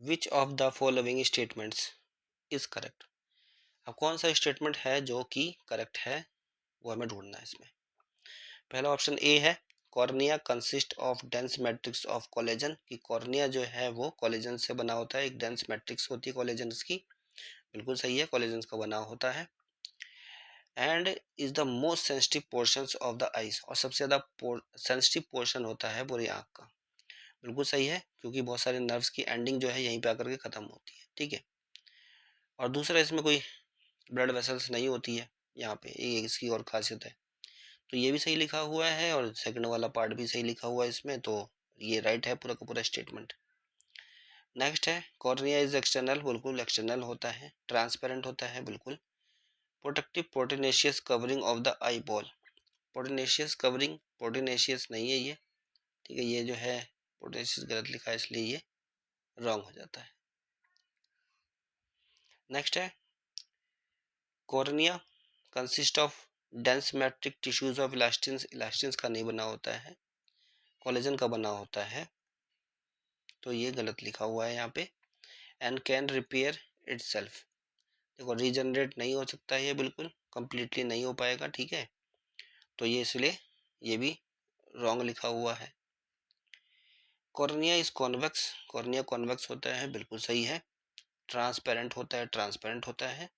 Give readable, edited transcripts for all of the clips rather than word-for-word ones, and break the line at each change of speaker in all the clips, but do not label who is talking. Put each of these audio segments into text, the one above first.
Which of the following statements is correct. अब कौन सा स्टेटमेंट है जो कि करेक्ट है, वो हमें ढूंढना है इसमें। पहला ऑप्शन ए है, cornea consist of dense matrix of collagen, कि कॉर्निया जो है वो कोलेजन से बना होता है, एक डेंस मैट्रिक्स होती है कोलेजन की। बिल्कुल सही है, कोलेजन का बना होता है। And is the most sensitive portions of the eyes, और सबसे ज़्यादा सेंसिटिव पोर्शन होता है पूरी आँख का। बिल्कुल सही है, क्योंकि बहुत सारे नर्व्स की एंडिंग जो है यहीं पे आकर के ख़त्म होती है, ठीक है। और दूसरा, इसमें कोई ब्लड वेसल्स नहीं होती है यहाँ पे, ये इसकी और खासियत है। तो ये भी सही लिखा हुआ है और सेकंड वाला पार्ट भी सही लिखा हुआ है इसमें, तो ये राइट है पूरा का पूरा स्टेटमेंट। नेक्स्ट है, कॉर्निया इज एक्सटर्नल, बिल्कुल एक्सटर्नल होता है। ट्रांसपेरेंट होता है, बिल्कुल। Protective proteinaceous covering of the eye ball, proteinaceous covering, proteinaceous नहीं है ये, ठीक है। ये जो है प्रोटीनेशियस गलत लिखा है, इसलिए ये रॉन्ग हो जाता है। नेक्स्ट है, cornea consist of dense matrix tissues of elastins, elastins का नहीं बना होता है, कोलेजन का बना होता है, तो ये गलत लिखा हुआ है यहाँ पे। एंड कैन रिपेयर इटसेल्फ, देखो रीजनरेट नहीं हो सकता है, ये बिल्कुल कंप्लीटली नहीं हो पाएगा, ठीक है। तो ये इसलिए ये भी रॉन्ग लिखा हुआ है। Cornea is convex, cornea convex होता है, बिल्कुल सही है। ट्रांसपेरेंट होता है, ट्रांसपेरेंट होता है।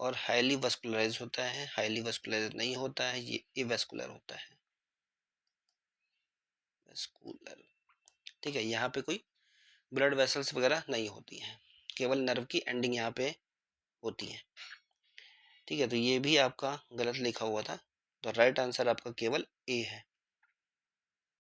और हाईली वस्कुलराइज होता है, हाईली वस्कुलराइज नहीं होता है, ये इवेस्कुलर होता है, वेस्कुलर, ठीक है। यहाँ पे कोई ब्लड वेसल्स वगैरह नहीं होती हैं, केवल नर्व की एंडिंग यहाँ पे होती है, ठीक है। तो ये भी आपका गलत लिखा हुआ था, तो राइट आंसर आपका केवल ए है।